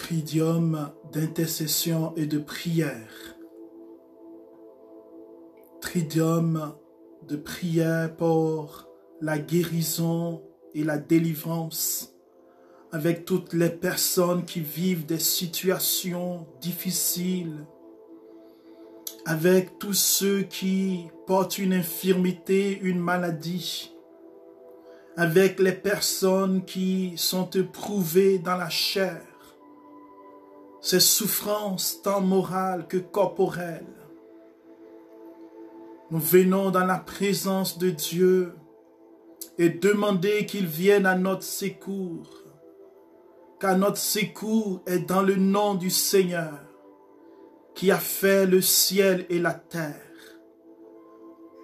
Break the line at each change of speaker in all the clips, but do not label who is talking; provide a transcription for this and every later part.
Tridium d'intercession et de prière. Tridium de prière pour la guérison et la délivrance avec toutes les personnes qui vivent des situations difficiles, avec tous ceux qui portent une infirmité, une maladie, avec les personnes qui sont éprouvées dans la chair, ces souffrances tant morales que corporelles. Nous venons dans la présence de Dieu et demander qu'il vienne à notre secours, car notre secours est dans le nom du Seigneur qui a fait le ciel et la terre,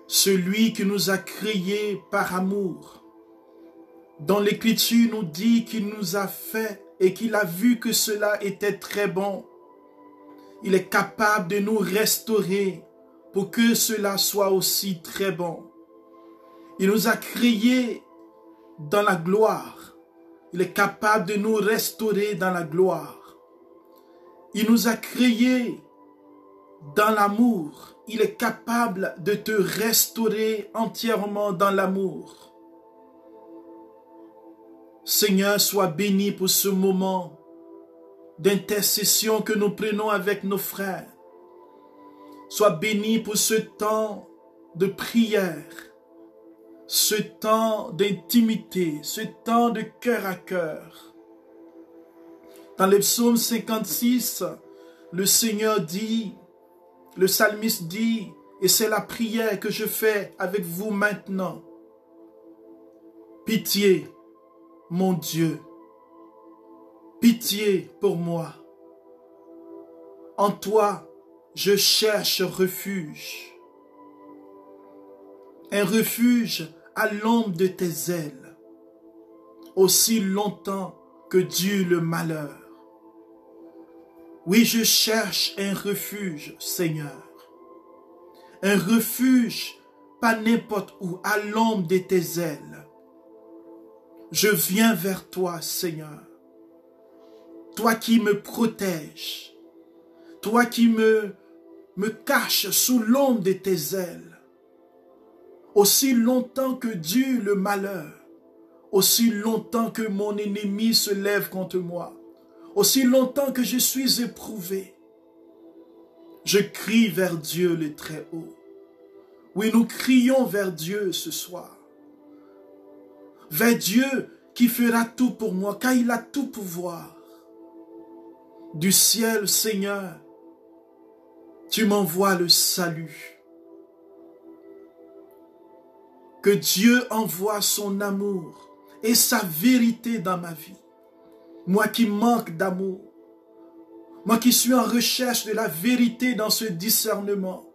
celui qui nous a créés par amour, dont l'Écriture nous dit qu'il nous a fait et qu'il a vu que cela était très bon. Il est capable de nous restaurer pour que cela soit aussi très bon. Il nous a créés dans la gloire. Il est capable de nous restaurer dans la gloire. Il nous a créés dans l'amour. Il est capable de te restaurer entièrement dans l'amour. Seigneur, sois béni pour ce moment d'intercession que nous prenons avec nos frères. Sois béni pour ce temps de prière, ce temps d'intimité, ce temps de cœur à cœur. Dans le psaume 56, le Seigneur dit, le psalmiste dit, et c'est la prière que je fais avec vous maintenant. Pitié, mon Dieu, pitié pour moi. En toi, je cherche refuge. Un refuge à l'ombre de tes ailes, aussi longtemps que dure le malheur. Oui, je cherche un refuge, Seigneur. Un refuge, pas n'importe où, à l'ombre de tes ailes. Je viens vers toi, Seigneur. Toi qui me protèges. Toi qui me caches sous l'ombre de tes ailes. Aussi longtemps que dure le malheur. Aussi longtemps que mon ennemi se lève contre moi. Aussi longtemps que je suis éprouvé. Je crie vers Dieu le Très-Haut. Oui, nous crions vers Dieu ce soir. Vers Dieu qui fera tout pour moi, car il a tout pouvoir. Du ciel, Seigneur, tu m'envoies le salut. Que Dieu envoie son amour et sa vérité dans ma vie. Moi qui manque d'amour, moi qui suis en recherche de la vérité dans ce discernement,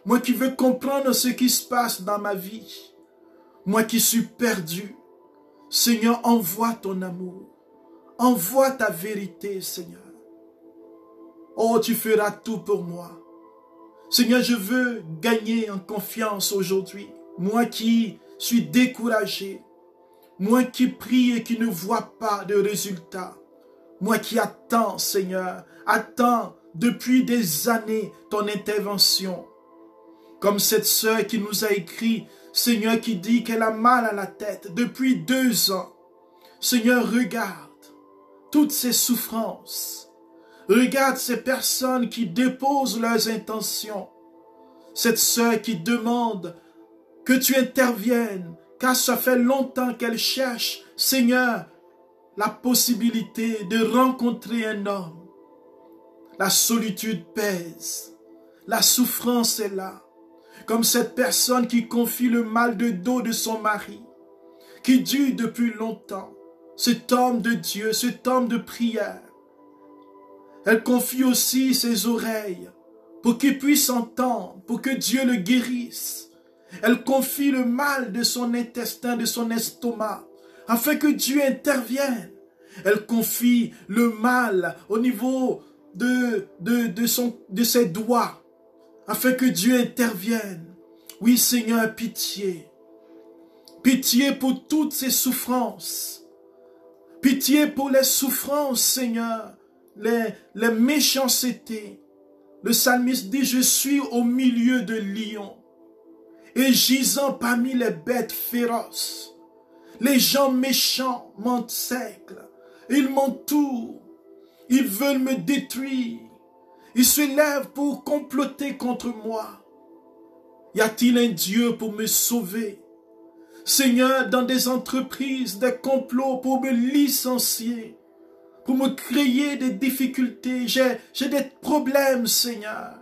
moi qui veux comprendre ce qui se passe dans ma vie, moi qui suis perdu, Seigneur, envoie ton amour. Envoie ta vérité, Seigneur. Oh, tu feras tout pour moi. Seigneur, je veux gagner en confiance aujourd'hui. Moi qui suis découragé. Moi qui prie et qui ne vois pas de résultat. Moi qui attends, Seigneur, attends depuis des années ton intervention. Comme cette sœur qui nous a écrit, Seigneur, qui dit qu'elle a mal à la tête depuis 2 ans. Seigneur, regarde toutes ces souffrances. Regarde ces personnes qui déposent leurs intentions. Cette sœur qui demande que tu interviennes, car ça fait longtemps qu'elle cherche, Seigneur, la possibilité de rencontrer un homme. La solitude pèse. La souffrance est là. Comme cette personne qui confie le mal de dos de son mari, qui dure depuis longtemps, cet homme de Dieu, cet homme de prière. Elle confie aussi ses oreilles pour qu'il puisse entendre, pour que Dieu le guérisse. Elle confie le mal de son intestin, de son estomac, afin que Dieu intervienne. Elle confie le mal au niveau de ses doigts, afin que Dieu intervienne. Oui, Seigneur, pitié. Pitié pour toutes ces souffrances. Pitié pour les souffrances, Seigneur, les méchancetés. Le psalmiste dit, je suis au milieu de lions et gisant parmi les bêtes féroces. Les gens méchants m'encerclent, ils m'entourent, ils veulent me détruire. Ils se lèvent pour comploter contre moi. Y a-t-il un Dieu pour me sauver? Seigneur, dans des entreprises, des complots pour me licencier, pour me créer des difficultés. J'ai des problèmes, Seigneur.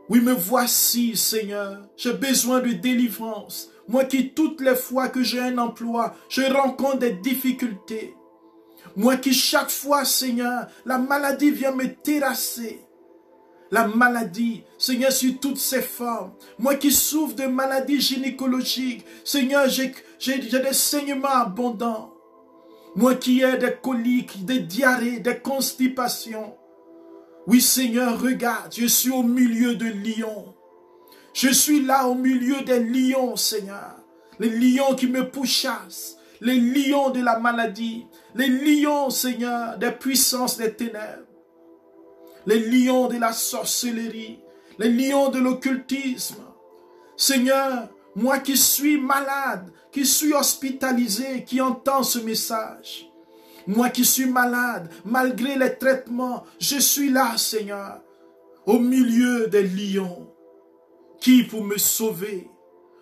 Oui, me voici, Seigneur. J'ai besoin de délivrance. Moi qui, toutes les fois que j'ai un emploi, je rencontre des difficultés. Moi qui, chaque fois, Seigneur, la maladie vient me terrasser. La maladie, Seigneur, sur toutes ses formes. Moi qui souffre de maladies gynécologiques, Seigneur, j'ai des saignements abondants. Moi qui ai des coliques, des diarrhées, des constipations. Oui, Seigneur, regarde, je suis au milieu de lions. Je suis là au milieu des lions, Seigneur. Les lions qui me pourchassent. Les lions de la maladie. Les lions, Seigneur, des puissances des ténèbres. Les lions de la sorcellerie. Les lions de l'occultisme. Seigneur, moi qui suis malade, qui suis hospitalisé, qui entends ce message. Moi qui suis malade, malgré les traitements, je suis là, Seigneur, au milieu des lions. Qui pour me sauver?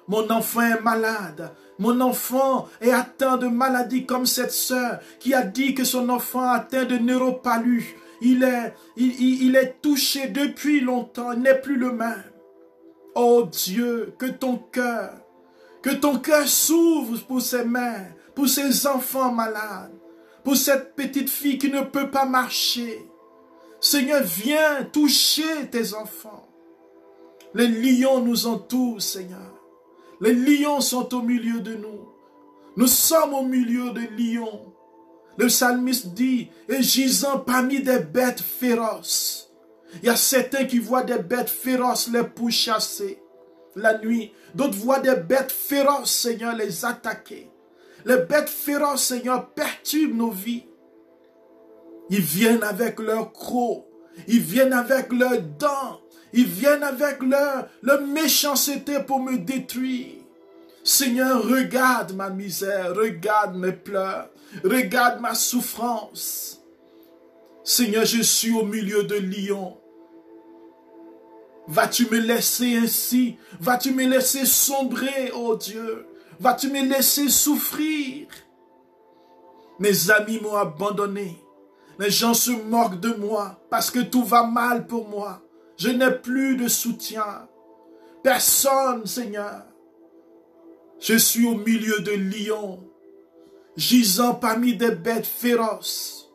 Mon enfant est malade. Mon enfant est atteint de maladies comme cette sœur qui a dit que son enfant est atteint de neuropalu. Il est touché depuis longtemps, il n'est plus le même. Oh Dieu, que ton cœur s'ouvre pour ces mères, pour ces enfants malades, pour cette petite fille qui ne peut pas marcher. Seigneur, viens toucher tes enfants. Les lions nous entourent, Seigneur. Les lions sont au milieu de nous. Nous sommes au milieu de lions. Le psalmiste dit, et gisant parmi des bêtes féroces. Il y a certains qui voient des bêtes féroces les pourchasser la nuit. D'autres voient des bêtes féroces, Seigneur, les attaquer. Les bêtes féroces, Seigneur, perturbent nos vies. Ils viennent avec leurs crocs. Ils viennent avec leurs dents. Ils viennent avec leur méchanceté pour me détruire. Seigneur, regarde ma misère, regarde mes pleurs, regarde ma souffrance. Seigneur, je suis au milieu de lions. Vas-tu me laisser ainsi? Vas-tu me laisser sombrer, oh Dieu? Vas-tu me laisser souffrir? Mes amis m'ont abandonné. Les gens se moquent de moi parce que tout va mal pour moi. Je n'ai plus de soutien. Personne, Seigneur. Je suis au milieu de lions, gisant parmi des bêtes féroces.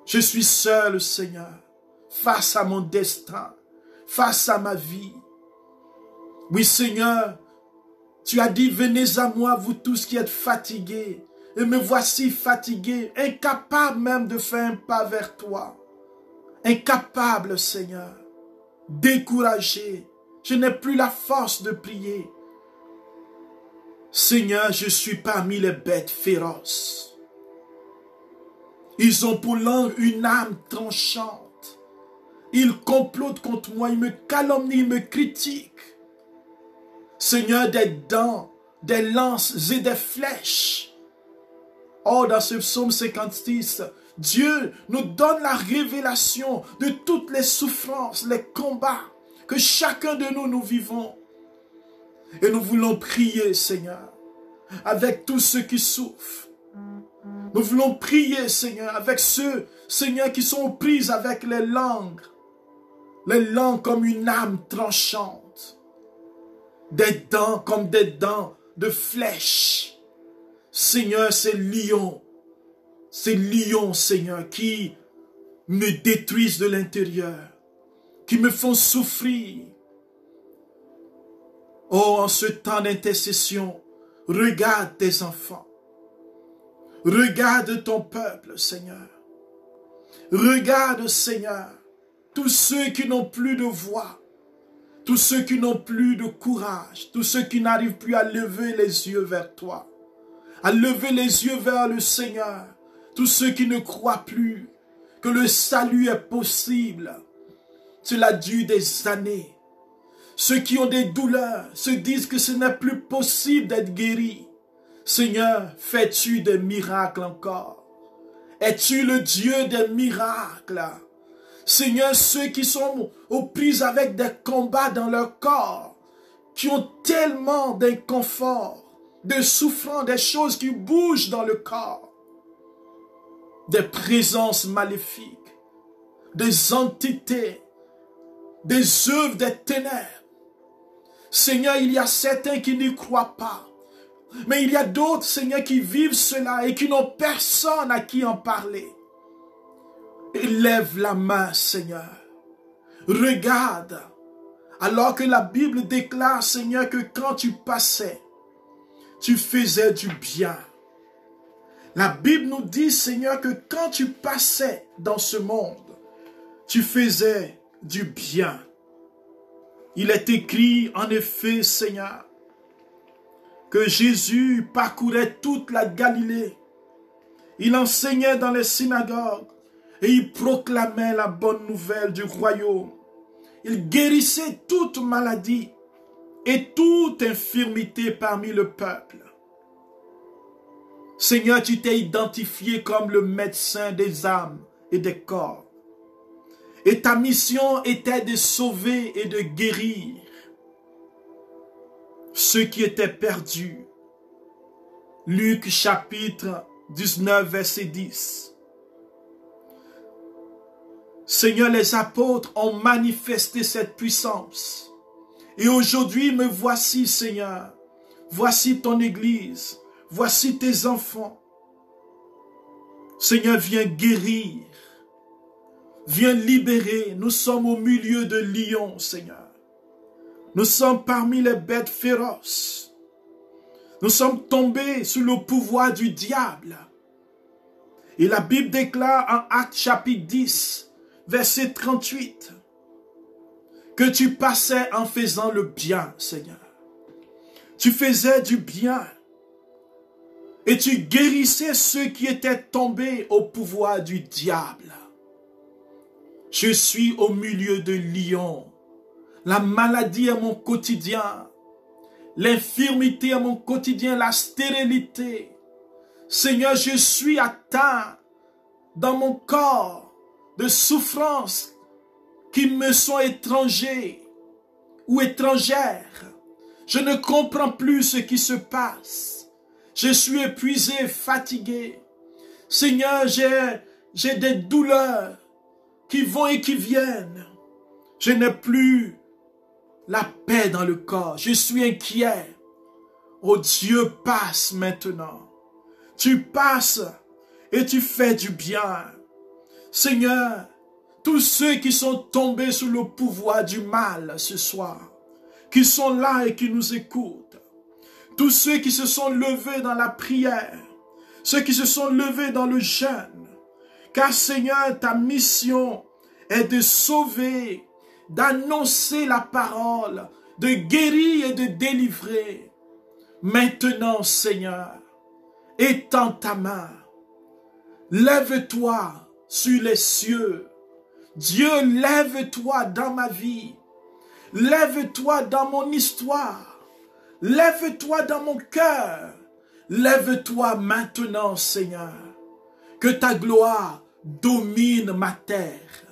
Je suis seul, Seigneur, face à mon destin, face à ma vie. Oui, Seigneur, tu as dit, venez à moi, vous tous qui êtes fatigués, et me voici fatigué, incapable même de faire un pas vers toi. Incapable, Seigneur, découragé, je n'ai plus la force de prier. Seigneur, je suis parmi les bêtes féroces. Ils ont pour langue une âme tranchante. Ils complotent contre moi, ils me calomnient, ils me critiquent. Seigneur, des dents, des lances et des flèches. Oh, dans ce psaume 56, Dieu nous donne la révélation de toutes les souffrances, les combats que chacun de nous vivons. Et nous voulons prier, Seigneur, avec tous ceux qui souffrent. Nous voulons prier, Seigneur, avec ceux, Seigneur, qui sont aux prises avec les langues comme une âme tranchante, des dents comme des dents de flèches. Seigneur, ces lions, Seigneur, qui me détruisent de l'intérieur, qui me font souffrir. Oh, en ce temps d'intercession, regarde tes enfants. Regarde ton peuple, Seigneur. Regarde, Seigneur, tous ceux qui n'ont plus de voix, tous ceux qui n'ont plus de courage, tous ceux qui n'arrivent plus à lever les yeux vers toi, à lever les yeux vers le Seigneur, tous ceux qui ne croient plus, que le salut est possible. Cela dure des années. Ceux qui ont des douleurs se disent que ce n'est plus possible d'être guéri. Seigneur, fais-tu des miracles encore? Es-tu le Dieu des miracles? Seigneur, ceux qui sont aux prises avec des combats dans leur corps, qui ont tellement d'inconfort, de souffrance, des choses qui bougent dans le corps, des présences maléfiques, des entités, des œuvres des ténèbres. Seigneur, il y a certains qui n'y croient pas. Mais il y a d'autres, Seigneur, qui vivent cela et qui n'ont personne à qui en parler. Élève la main, Seigneur. Regarde. Alors que la Bible déclare, Seigneur, que quand tu passais, tu faisais du bien. La Bible nous dit, Seigneur, que quand tu passais dans ce monde, tu faisais du bien. Il est écrit, en effet, Seigneur, que Jésus parcourait toute la Galilée. Il enseignait dans les synagogues et il proclamait la bonne nouvelle du royaume. Il guérissait toute maladie et toute infirmité parmi le peuple. Seigneur, tu t'es identifié comme le médecin des âmes et des corps. Et ta mission était de sauver et de guérir ceux qui étaient perdus. Luc chapitre 19, verset 10. Seigneur, les apôtres ont manifesté cette puissance. Et aujourd'hui, me voici, Seigneur. Voici ton église. Voici tes enfants. Seigneur, viens guérir. Viens libérer. Nous sommes au milieu de lions, Seigneur. Nous sommes parmi les bêtes féroces. Nous sommes tombés sous le pouvoir du diable. Et la Bible déclare en Actes chapitre 10, verset 38, que tu passais en faisant le bien, Seigneur. Tu faisais du bien. Et tu guérissais ceux qui étaient tombés au pouvoir du diable. Je suis au milieu de lions. La maladie est mon quotidien. L'infirmité est mon quotidien. La stérilité. Seigneur, je suis atteint dans mon corps de souffrances qui me sont étrangers ou étrangères. Je ne comprends plus ce qui se passe. Je suis épuisé, fatigué. Seigneur, j'ai des douleurs qui vont et qui viennent. Je n'ai plus la paix dans le corps. Je suis inquiet. Oh Dieu, passe maintenant. Tu passes et tu fais du bien. Seigneur, tous ceux qui sont tombés sous le pouvoir du mal ce soir, qui sont là et qui nous écoutent, tous ceux qui se sont levés dans la prière, ceux qui se sont levés dans le jeûne, car Seigneur, ta mission est de sauver, d'annoncer la parole, de guérir et de délivrer. Maintenant, Seigneur, étends ta main, lève-toi sur les cieux. Dieu, lève-toi dans ma vie, lève-toi dans mon histoire, lève-toi dans mon cœur, lève-toi maintenant, Seigneur, que ta gloire domine ma terre,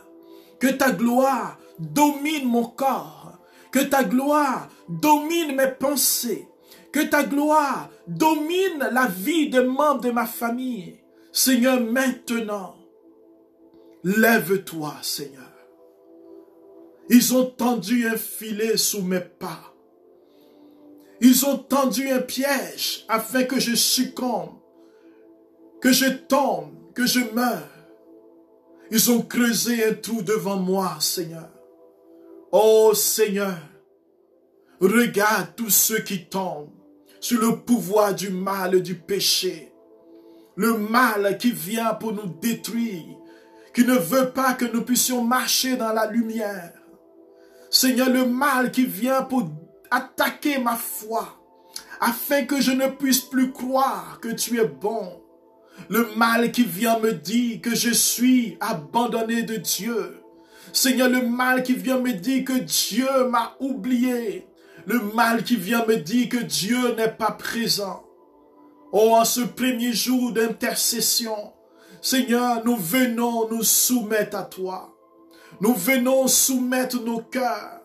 que ta gloire domine mon corps, que ta gloire domine mes pensées, que ta gloire domine la vie des membres de ma famille. Seigneur, maintenant, lève-toi, Seigneur. Ils ont tendu un filet sous mes pas. Ils ont tendu un piège afin que je succombe, que je tombe, que je meure. Ils ont creusé un trou devant moi, Seigneur. Oh Seigneur, regarde tous ceux qui tombent sous le pouvoir du mal et du péché. Le mal qui vient pour nous détruire, qui ne veut pas que nous puissions marcher dans la lumière. Seigneur, le mal qui vient pour attaquer ma foi, afin que je ne puisse plus croire que tu es bon. Le mal qui vient me dire que je suis abandonné de Dieu. Seigneur, le mal qui vient me dire que Dieu m'a oublié. Le mal qui vient me dire que Dieu n'est pas présent. Oh, en ce premier jour d'intercession, Seigneur, nous venons nous soumettre à toi. Nous venons soumettre nos cœurs.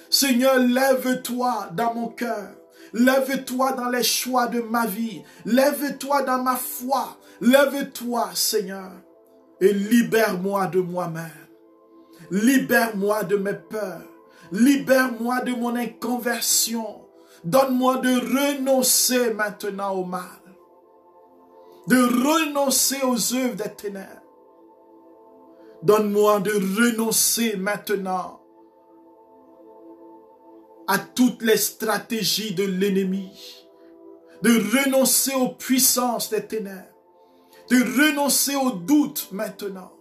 Seigneur, lève-toi dans mon cœur. Lève-toi dans les choix de ma vie. Lève-toi dans ma foi. Lève-toi, Seigneur, et libère-moi de moi-même. Libère-moi de mes peurs. Libère-moi de mon inconversion. Donne-moi de renoncer maintenant au mal. De renoncer aux œuvres des ténèbres. Donne-moi de renoncer maintenant à toutes les stratégies de l'ennemi. De renoncer aux puissances des ténèbres. De renoncer aux doutes maintenant.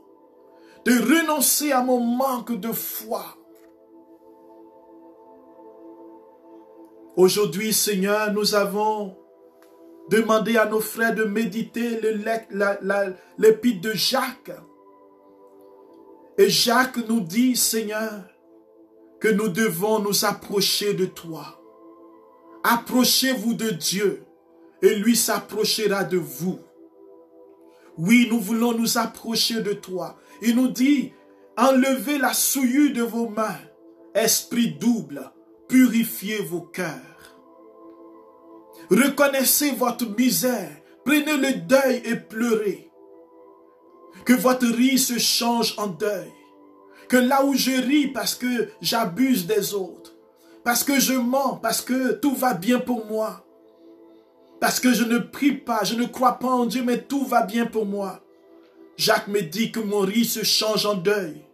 De renoncer à mon manque de foi. Aujourd'hui, Seigneur, nous avons demandé à nos frères de méditer l'épître de Jacques. Et Jacques nous dit, Seigneur, que nous devons nous approcher de toi. Approchez-vous de Dieu et lui s'approchera de vous. Oui, nous voulons nous approcher de toi. Il nous dit, enlevez la souillure de vos mains, esprit double, purifiez vos cœurs. Reconnaissez votre misère, prenez le deuil et pleurez. Que votre rire se change en deuil. Que là où je ris parce que j'abuse des autres, parce que je mens, parce que tout va bien pour moi, parce que je ne prie pas, je ne crois pas en Dieu, mais tout va bien pour moi. Jacques me dit que mon rire se change en deuil,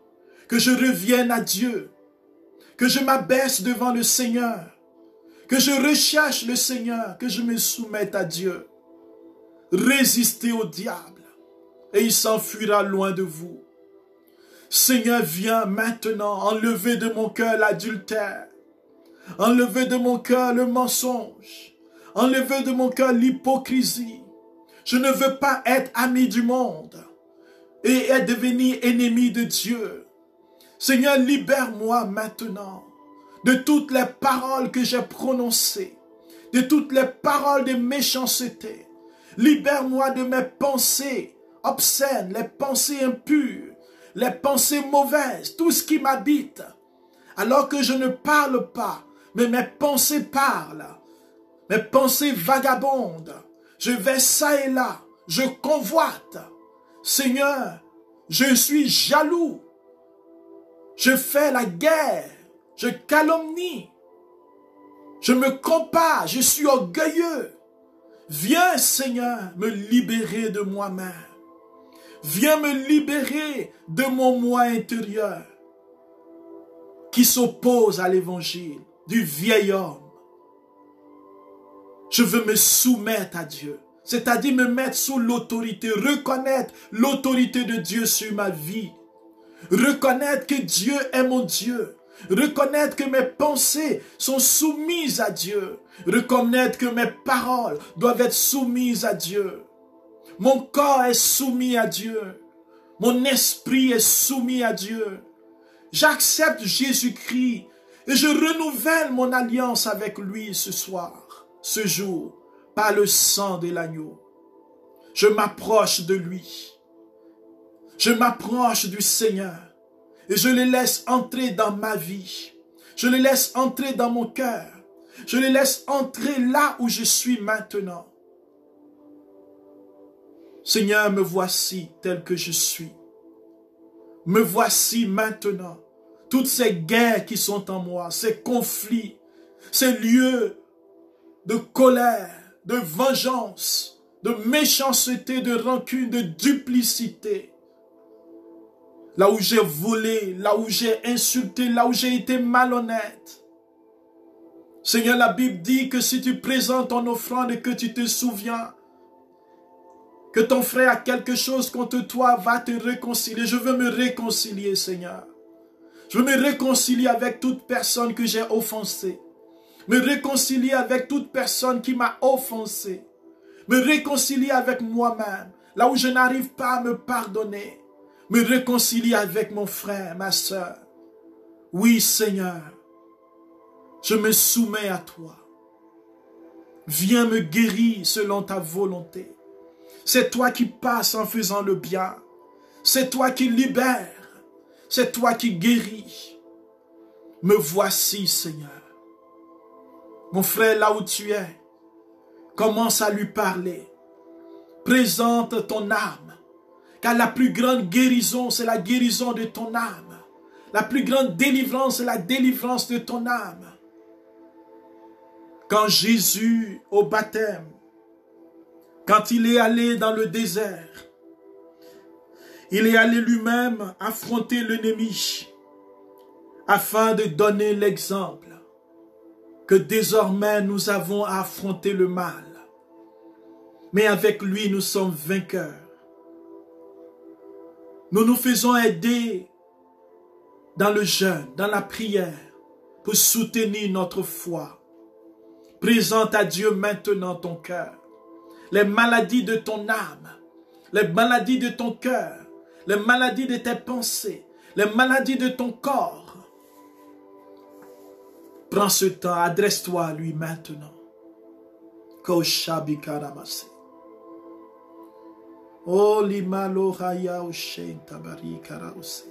que je revienne à Dieu, que je m'abaisse devant le Seigneur, que je recherche le Seigneur, que je me soumette à Dieu. Résistez au diable et il s'enfuira loin de vous. Seigneur, viens maintenant enlever de mon cœur l'adultère, enlever de mon cœur le mensonge, enlever de mon cœur l'hypocrisie. Je ne veux pas être ami du monde et devenir ennemi de Dieu. Seigneur, libère-moi maintenant de toutes les paroles que j'ai prononcées, de toutes les paroles de méchanceté. Libère-moi de mes pensées obscènes, les pensées impures, les pensées mauvaises, tout ce qui m'habite. Alors que je ne parle pas, mais mes pensées parlent. Mes pensées vagabondent. Je vais ça et là. Je convoite. Seigneur, je suis jaloux. Je fais la guerre. Je calomnie. Je me compare. Je suis orgueilleux. Viens, Seigneur, me libérer de moi-même. Viens me libérer de mon moi intérieur qui s'oppose à l'évangile, du vieil homme. Je veux me soumettre à Dieu, c'est-à-dire me mettre sous l'autorité, reconnaître l'autorité de Dieu sur ma vie, reconnaître que Dieu est mon Dieu, reconnaître que mes pensées sont soumises à Dieu, reconnaître que mes paroles doivent être soumises à Dieu. Mon corps est soumis à Dieu. Mon esprit est soumis à Dieu. J'accepte Jésus-Christ et je renouvelle mon alliance avec lui ce soir, ce jour, par le sang de l'agneau. Je m'approche de lui. Je m'approche du Seigneur et je le laisse entrer dans ma vie. Je le laisse entrer dans mon cœur. Je le laisse entrer là où je suis maintenant. Seigneur, me voici tel que je suis. Me voici maintenant. Toutes ces guerres qui sont en moi, ces conflits, ces lieux de colère, de vengeance, de méchanceté, de rancune, de duplicité. Là où j'ai volé, là où j'ai insulté, là où j'ai été malhonnête. Seigneur, la Bible dit que si tu présentes ton offrande et que tu te souviens que ton frère a quelque chose contre toi, va te réconcilier. Je veux me réconcilier, Seigneur. Je veux me réconcilier avec toute personne que j'ai offensée. Me réconcilier avec toute personne qui m'a offensé. Me réconcilier avec moi-même. là où je n'arrive pas à me pardonner, me réconcilier avec mon frère, ma soeur. Oui, Seigneur, je me soumets à toi. Viens me guérir selon ta volonté. C'est toi qui passes en faisant le bien. C'est toi qui libères. C'est toi qui guéris. Me voici, Seigneur. Mon frère, là où tu es, commence à lui parler. Présente ton âme. Car la plus grande guérison, c'est la guérison de ton âme. La plus grande délivrance, c'est la délivrance de ton âme. Quand Jésus, au baptême, quand il est allé dans le désert, il est allé lui-même affronter l'ennemi afin de donner l'exemple que désormais nous avons à affronter le mal. Mais avec lui, nous sommes vainqueurs. Nous nous faisons aider dans le jeûne, dans la prière, pour soutenir notre foi. Présente à Dieu maintenant ton cœur. Les maladies de ton âme, les maladies de ton cœur, les maladies de tes pensées, les maladies de ton corps. Prends ce temps, adresse-toi à lui maintenant. Koshabikaramase. Oh limalo haya ushen tabari karause.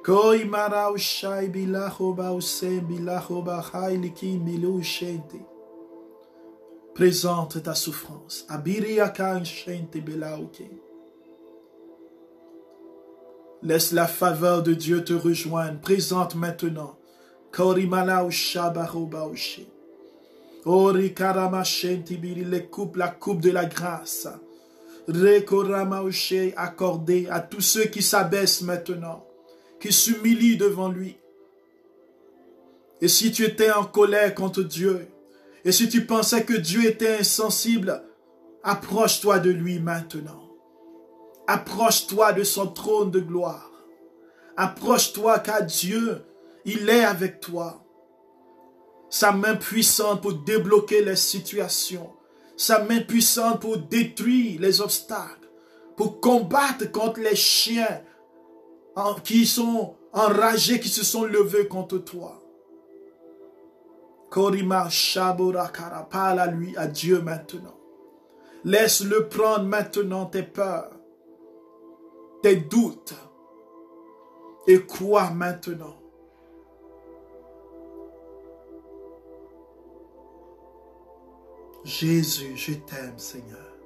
Koi mara ushai bilaho ba usen bilaho ba hailiki milu shente. Présente ta souffrance. Abiri akan shente belauke. Laisse la faveur de Dieu te rejoindre. Présente maintenant. Kori mala ushabaho ba ushe. Ori karama shente biri la coupe de la grâce. Accordé à tous ceux qui s'abaissent maintenant, qui s'humilient devant lui. Et si tu étais en colère contre Dieu, et si tu pensais que Dieu était insensible, approche-toi de lui maintenant. Approche-toi de son trône de gloire. Approche-toi car Dieu, il est avec toi. Sa main puissante pour débloquer les situations. Sa main puissante pour détruire les obstacles, pour combattre contre les chiens qui sont enragés, qui se sont levés contre toi. Korima Shaborakara, parle à lui, à Dieu maintenant. Laisse-le prendre maintenant tes peurs, tes doutes, et crois maintenant. Jésus, je t'aime, Seigneur.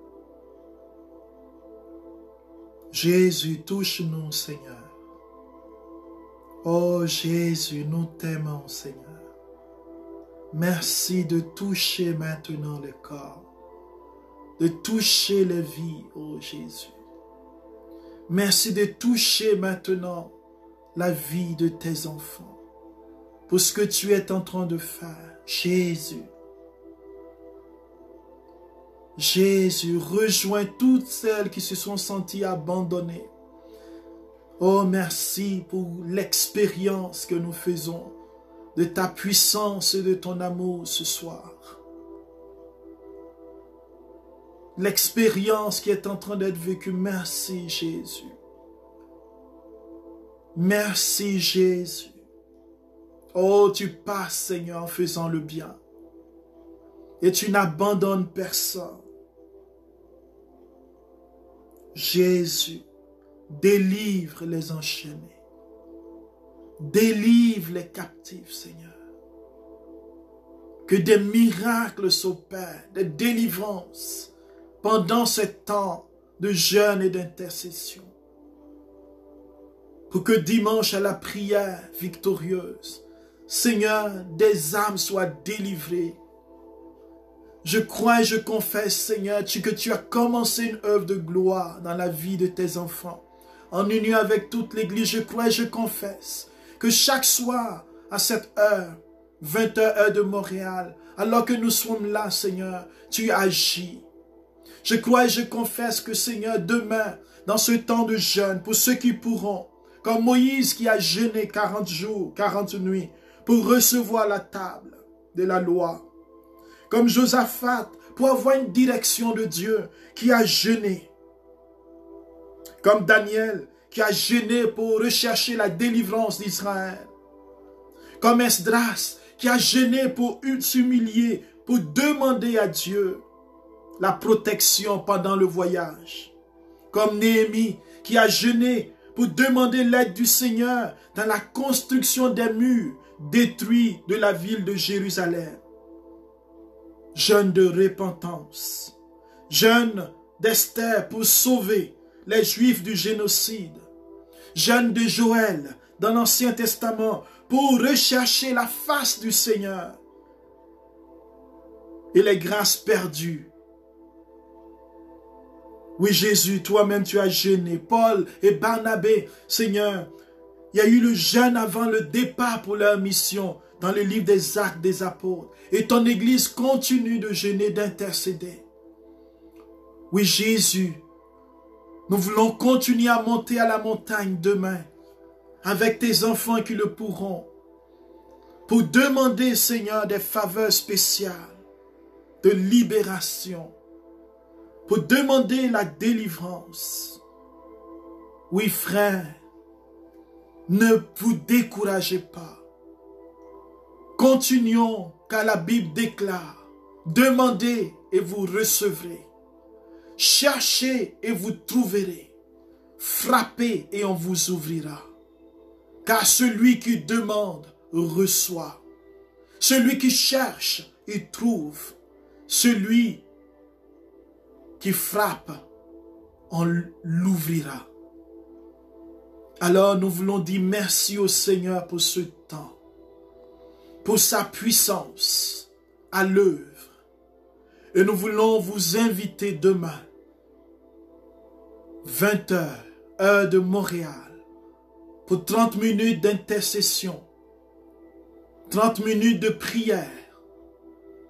Jésus, touche-nous, Seigneur. Oh Jésus, nous t'aimons, Seigneur. Merci de toucher maintenant le corps, de toucher les vies, oh Jésus. Merci de toucher maintenant la vie de tes enfants, pour ce que tu es en train de faire, Jésus. Jésus, rejoins toutes celles qui se sont senties abandonnées. Oh, merci pour l'expérience que nous faisons de ta puissance et de ton amour ce soir. L'expérience qui est en train d'être vécue. Merci, Jésus. Merci, Jésus. Oh, tu passes, Seigneur, en faisant le bien. Et tu n'abandonnes personne. Jésus, délivre les enchaînés. Délivre les captifs, Seigneur. Que des miracles s'opèrent, des délivrances pendant ce temps de jeûne et d'intercession. Pour que dimanche à la prière victorieuse, Seigneur, des âmes soient délivrées. Je crois et je confesse, Seigneur, que tu as commencé une œuvre de gloire dans la vie de tes enfants. En union avec toute l'Église, je crois et je confesse que chaque soir, à cette heure, 20h heure de Montréal, alors que nous sommes là, Seigneur, tu agis. Je crois et je confesse que, Seigneur, demain, dans ce temps de jeûne, pour ceux qui pourront, comme Moïse qui a jeûné 40 jours, 40 nuits, pour recevoir la table de la loi, comme Josaphat, pour avoir une direction de Dieu qui a jeûné Comme Daniel qui a jeûné pour rechercher la délivrance d'Israël. Comme Esdras qui a jeûné pour s'humilier, pour demander à Dieu la protection pendant le voyage. Comme Néhémie qui a jeûné pour demander l'aide du Seigneur dans la construction des murs détruits de la ville de Jérusalem. Jeûne de repentance, jeûne d'Esther pour sauver les Juifs du génocide, jeûne de Joël dans l'Ancien Testament pour rechercher la face du Seigneur et les grâces perdues. Oui, Jésus, toi-même tu as jeûné. Paul et Barnabé, Seigneur, il y a eu le jeûne avant le départ pour leur mission dans le livre des Actes des Apôtres. Et ton Église continue de jeûner, d'intercéder. Oui, Jésus, nous voulons continuer à monter à la montagne demain avec tes enfants qui le pourront pour demander, Seigneur, des faveurs spéciales de libération, pour demander la délivrance. Oui, frère, ne vous découragez pas. Continuons, car la Bible déclare, demandez et vous recevrez. Cherchez et vous trouverez. Frappez et on vous ouvrira. Car celui qui demande, reçoit. Celui qui cherche, il trouve. Celui qui frappe, on l'ouvrira. Alors nous voulons dire merci au Seigneur pour ce temps, pour sa puissance à l'œuvre. Et nous voulons vous inviter demain, 20h, heure de Montréal, pour 30 minutes d'intercession, 30 minutes de prière,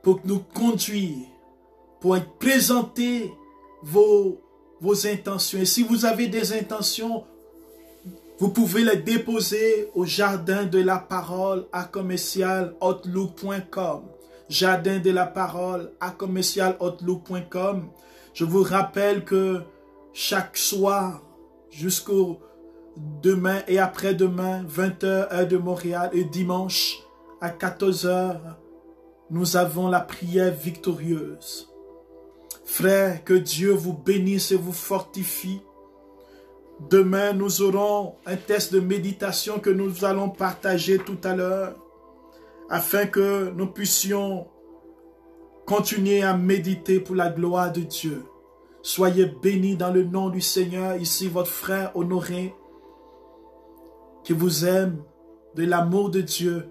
pour nous conduire, pour présenter vos intentions. Et si vous avez des intentions, vous pouvez les déposer au jardin de la parole à commercial@outlook.com. Jardin de la parole à commercial@outlook.com. Je vous rappelle que chaque soir, jusqu'au demain et après-demain, 20h heure de Montréal, et dimanche à 14h, nous avons la prière victorieuse. Frères, que Dieu vous bénisse et vous fortifie. Demain, nous aurons un test de méditation que nous allons partager tout à l'heure, afin que nous puissions continuer à méditer pour la gloire de Dieu. Soyez bénis dans le nom du Seigneur. Ici, votre frère Honoré, qui vous aime de l'amour de Dieu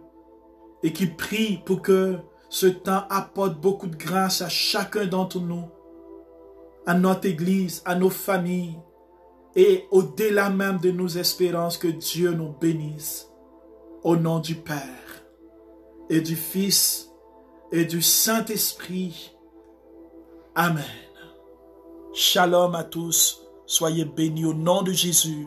et qui prie pour que ce temps apporte beaucoup de grâce à chacun d'entre nous, à notre Église, à nos familles et au-delà même de nos espérances. Que Dieu nous bénisse. Au nom du Père et du Fils et du Saint-Esprit. Amen. Shalom à tous. Soyez bénis au nom de Jésus.